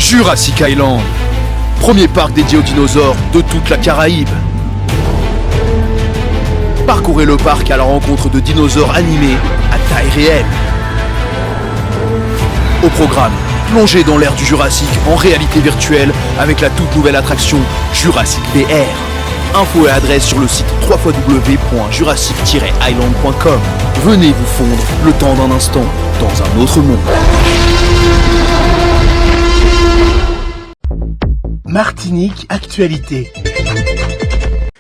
Jurassic Island, premier parc dédié aux dinosaures de toute la Caraïbe. Parcourez le parc à la rencontre de dinosaures animés à taille réelle. Au programme, plongez dans l'ère du Jurassique en réalité virtuelle avec la toute nouvelle attraction Jurassic VR. Infos et adresse sur le site www.jurassic-island.com. Venez vous fondre le temps d'un instant dans un autre monde. Martinique Actualité.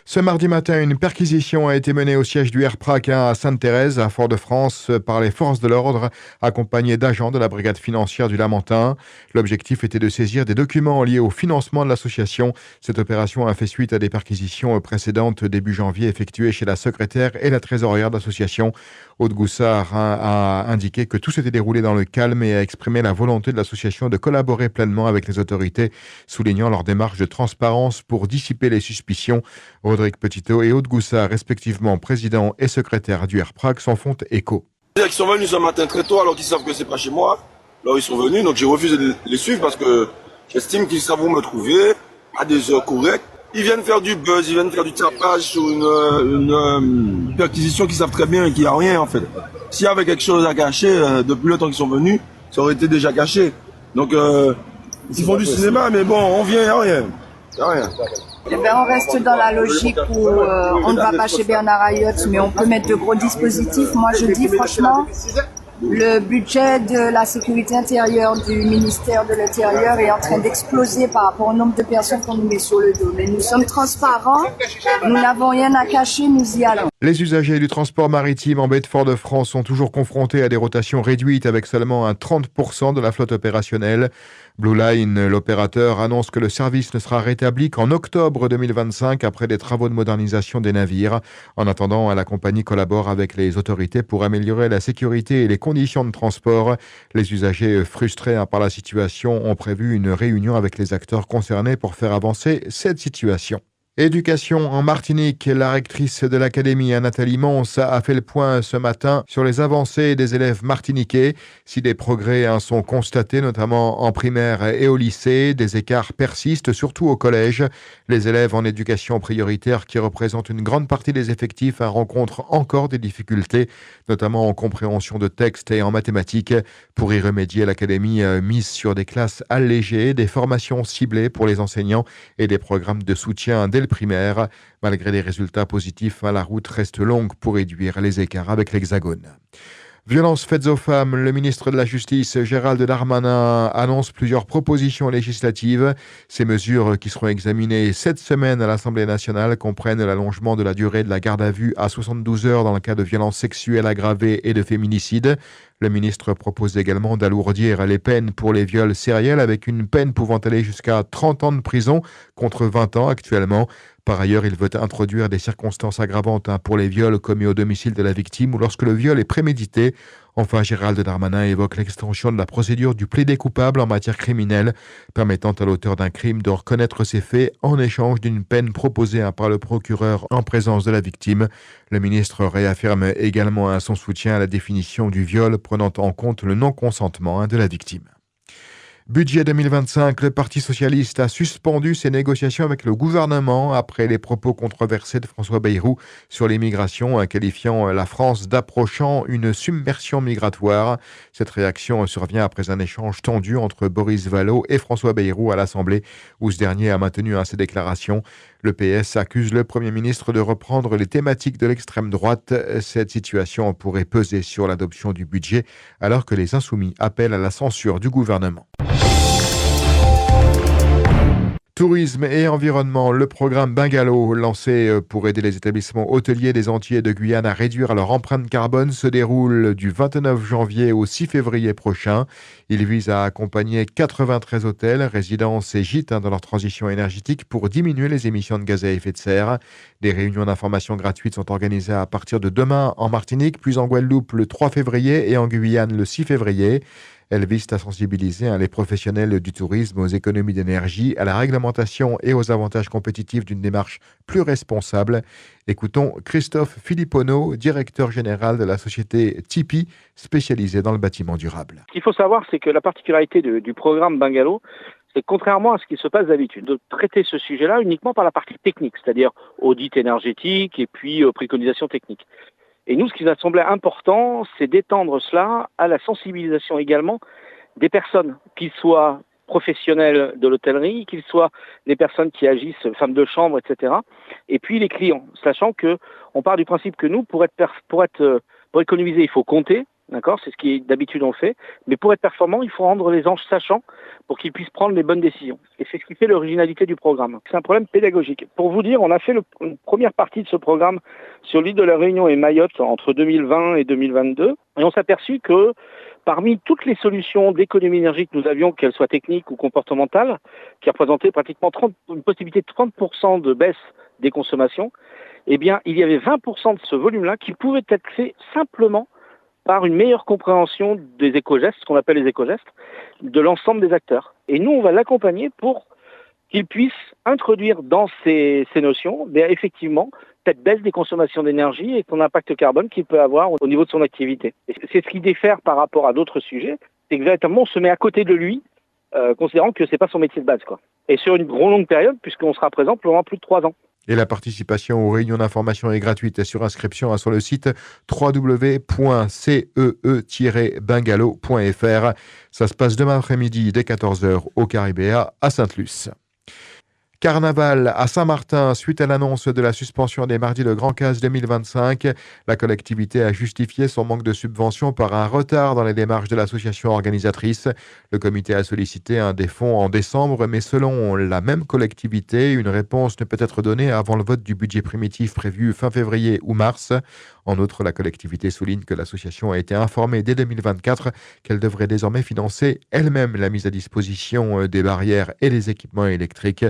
Ce mardi matin, une perquisition a été menée au siège du RPRAC à Sainte-Thérèse, à Fort-de-France, par les forces de l'ordre, accompagnés d'agents de la brigade financière du Lamentin. L'objectif était de saisir des documents liés au financement de l'association. Cette opération a fait suite à des perquisitions précédentes début janvier effectuées chez la secrétaire et la trésorière de l'association. Aude Goussard a indiqué que tout s'était déroulé dans le calme et a exprimé la volonté de l'association de collaborer pleinement avec les autorités, soulignant leur démarche de transparence pour dissiper les suspicions. Rodrigue Petitot et Aude Goussard, respectivement président et secrétaire du RPRAC, s'en font écho. Ils sont venus ce matin très tôt alors qu'ils savent que c'est pas chez moi. Alors ils sont venus, donc j'ai refusé de les suivre parce que j'estime qu'ils savent où me trouver à des heures correctes. Ils viennent faire du buzz, ils viennent faire du tapage sur une perquisition qu'ils savent très bien et qu'il n'y a rien en fait. S'il y avait quelque chose à cacher, depuis le temps qu'ils sont venus, ça aurait été déjà caché. Donc ils font du cinéma, mais bon, on vient, il n'y a rien. Il n'y a rien. Eh ben, on reste dans la logique où on ne va pas chez Bernard Ayotte, mais on peut mettre de gros dispositifs. Moi, je dis franchement, le budget de la sécurité intérieure du ministère de l'Intérieur est en train d'exploser par rapport au nombre de personnes qu'on nous met sur le dos. Mais nous sommes transparents, nous n'avons rien à cacher, nous y allons. Les usagers du transport maritime en baie de Fort-de-France sont toujours confrontés à des rotations réduites avec seulement un 30% de la flotte opérationnelle. Blue Line, l'opérateur, annonce que le service ne sera rétabli qu'en octobre 2025 après des travaux de modernisation des navires. En attendant, la compagnie collabore avec les autorités pour améliorer la sécurité et les conditions de transport. Les usagers frustrés par la situation ont prévu une réunion avec les acteurs concernés pour faire avancer cette situation. Éducation en Martinique, la rectrice de l'académie, Nathalie Mons, a fait le point ce matin sur les avancées des élèves martiniquais. Si des progrès sont constatés, notamment en primaire et au lycée, des écarts persistent, surtout au collège. Les élèves en éducation prioritaire, qui représentent une grande partie des effectifs, rencontrent encore des difficultés, notamment en compréhension de textes et en mathématiques. Pour y remédier, l'académie mise sur des classes allégées, des formations ciblées pour les enseignants et des programmes de soutien dès le primaire. Malgré des résultats positifs, la route reste longue pour réduire les écarts avec l'Hexagone. Violences faites aux femmes, le ministre de la Justice, Gérald Darmanin, annonce plusieurs propositions législatives. Ces mesures qui seront examinées cette semaine à l'Assemblée nationale comprennent l'allongement de la durée de la garde à vue à 72 heures dans le cas de violences sexuelles aggravées et de féminicide. Le ministre propose également d'alourdir les peines pour les viols sériels avec une peine pouvant aller jusqu'à 30 ans de prison contre 20 ans actuellement. Par ailleurs, il veut introduire des circonstances aggravantes pour les viols commis au domicile de la victime ou lorsque le viol est prémédité. Enfin, Gérald Darmanin évoque l'extension de la procédure du plaidé coupable en matière criminelle, permettant à l'auteur d'un crime de reconnaître ses faits en échange d'une peine proposée par le procureur en présence de la victime. Le ministre réaffirme également son soutien à la définition du viol, prenant en compte le non-consentement de la victime. Budget 2025, le Parti socialiste a suspendu ses négociations avec le gouvernement après les propos controversés de François Bayrou sur l'immigration, qualifiant la France d'approchant une submersion migratoire. Cette réaction survient après un échange tendu entre Boris Vallaud et François Bayrou à l'Assemblée, où ce dernier a maintenu ses déclarations. Le PS accuse le Premier ministre de reprendre les thématiques de l'extrême droite. Cette situation pourrait peser sur l'adoption du budget, alors que les Insoumis appellent à la censure du gouvernement. Tourisme et environnement, le programme Bungalow, lancé pour aider les établissements hôteliers des Antilles et de Guyane à réduire leur empreinte carbone, se déroule du 29 janvier au 6 février prochain. Il vise à accompagner 93 hôtels, résidences et gîtes dans leur transition énergétique pour diminuer les émissions de gaz à effet de serre. Des réunions d'information gratuites sont organisées à partir de demain en Martinique, puis en Guadeloupe le 3 février et en Guyane le 6 février. Elles visent à sensibiliser les professionnels du tourisme aux économies d'énergie, à la réglementation et aux avantages compétitifs d'une démarche plus responsable. Écoutons Christophe Filippono, directeur général de la société Tipeee, spécialisée dans le bâtiment durable. Ce qu'il faut savoir, c'est que la particularité du programme Bungalow, c'est contrairement à ce qui se passe d'habitude, de traiter ce sujet-là uniquement par la partie technique, c'est-à-dire audit énergétique et puis préconisation technique. Et nous, ce qui nous a semblé important, c'est d'étendre cela à la sensibilisation également des personnes, qu'ils soient professionnels de l'hôtellerie, qu'ils soient des personnes qui agissent, femmes de chambre, etc. Et puis les clients, sachant que on part du principe que nous, pour économiser, il faut compter, d'accord, c'est ce qui d'habitude on fait, mais pour être performant, il faut rendre les anges sachants pour qu'ils puissent prendre les bonnes décisions. Et c'est ce qui fait l'originalité du programme. C'est un problème pédagogique. Pour vous dire, on a fait une première partie de ce programme sur l'île de la Réunion et Mayotte entre 2020 et 2022, et on s'est aperçu que parmi toutes les solutions d'économie d'énergie que nous avions, qu'elles soient techniques ou comportementales, qui représentaient pratiquement une possibilité de 30% de baisse des consommations, eh bien, il y avait 20% de ce volume-là qui pouvait être fait simplement par une meilleure compréhension des éco-gestes, ce qu'on appelle les éco-gestes, de l'ensemble des acteurs. Et nous, on va l'accompagner pour qu'ils puissent introduire dans ces notions, effectivement, cette baisse des consommations d'énergie et son impact carbone qu'il peut avoir au niveau de son activité. Et c'est ce qui diffère par rapport à d'autres sujets, c'est exactement on se met à côté de lui, considérant que c'est pas son métier de base, quoi. Et sur une longue période, puisqu'on sera présent pendant plus de 3 ans. Et la participation aux réunions d'information est gratuite sur inscription sur le site www.cee-bungalow.fr. Ça se passe demain après-midi dès 14h au Caribéa à Sainte-Luce. Carnaval à Saint-Martin, suite à l'annonce de la suspension des mardis de Grand Casse 2025, la collectivité a justifié son manque de subvention par un retard dans les démarches de l'association organisatrice. Le comité a sollicité des fonds en décembre, mais selon la même collectivité, une réponse ne peut être donnée avant le vote du budget primitif prévu fin février ou mars. En outre, la collectivité souligne que l'association a été informée dès 2024 qu'elle devrait désormais financer elle-même la mise à disposition des barrières et des équipements électriques.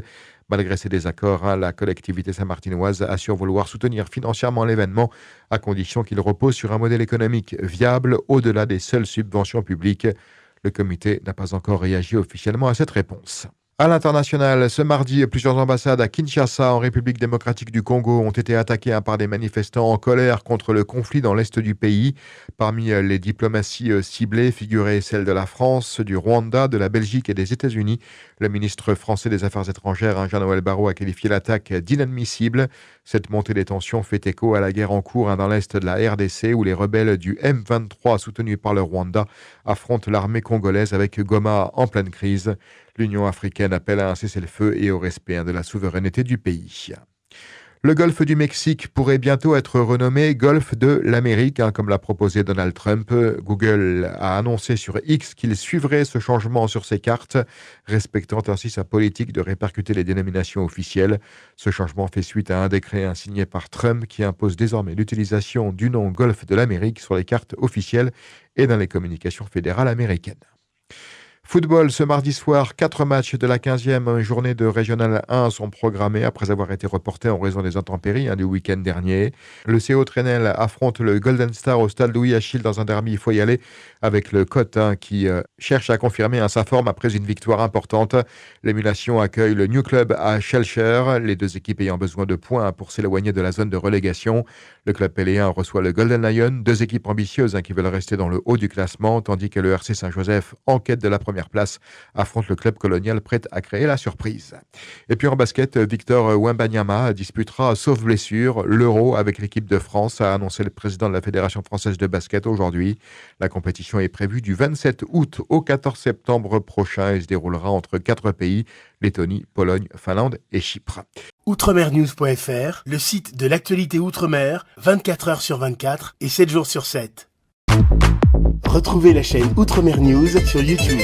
Malgré ces désaccords, la collectivité saint-martinoise assure vouloir soutenir financièrement l'événement, à condition qu'il repose sur un modèle économique viable au-delà des seules subventions publiques. Le comité n'a pas encore réagi officiellement à cette réponse. À l'international, ce mardi, plusieurs ambassades à Kinshasa, en République démocratique du Congo, ont été attaquées par des manifestants en colère contre le conflit dans l'est du pays. Parmi les diplomaties ciblées figuraient celles de la France, du Rwanda, de la Belgique et des États-Unis. Le ministre français des Affaires étrangères, Jean-Noël Barrot, a qualifié l'attaque d'inadmissible. Cette montée des tensions fait écho à la guerre en cours dans l'est de la RDC, où les rebelles du M23, soutenus par le Rwanda, affrontent l'armée congolaise avec Goma en pleine crise. L'Union africaine appelle à un cessez-le-feu et au respect de la souveraineté du pays. Le golfe du Mexique pourrait bientôt être renommé golfe de l'Amérique, comme l'a proposé Donald Trump. Google a annoncé sur X qu'il suivrait ce changement sur ses cartes, respectant ainsi sa politique de répercuter les dénominations officielles. Ce changement fait suite à un décret signé par Trump qui impose désormais l'utilisation du nom golfe de l'Amérique sur les cartes officielles et dans les communications fédérales américaines. Football, ce mardi soir, 4 matchs de la 15e journée de Régional 1 sont programmés après avoir été reportés en raison des intempéries du week-end dernier. Le CO Trenel affronte le Golden Star au stade Louis-Achille dans un derby, il faut y aller, avec le Cote qui cherche à confirmer sa forme après une victoire importante. L'émulation accueille le New Club à Schellcher, les deux équipes ayant besoin de points pour s'éloigner de la zone de relégation. Le club péléen reçoit le Golden Lion, deux équipes ambitieuses qui veulent rester dans le haut du classement, tandis que le RC Saint-Joseph, en quête de la première place, affronte le club colonial prêt à créer la surprise. Et puis en basket, Victor Wembanyama disputera, sauf blessure, l'Euro avec l'équipe de France, a annoncé le président de la Fédération française de basket aujourd'hui. La compétition est prévue du 27 août au 14 septembre prochain et se déroulera entre 4 pays, Lettonie, Pologne, Finlande et Chypre. Outremernews.fr, le site de l'actualité outre-mer, 24 heures sur 24 et 7 jours sur 7. Retrouvez la chaîne Outremer News sur YouTube.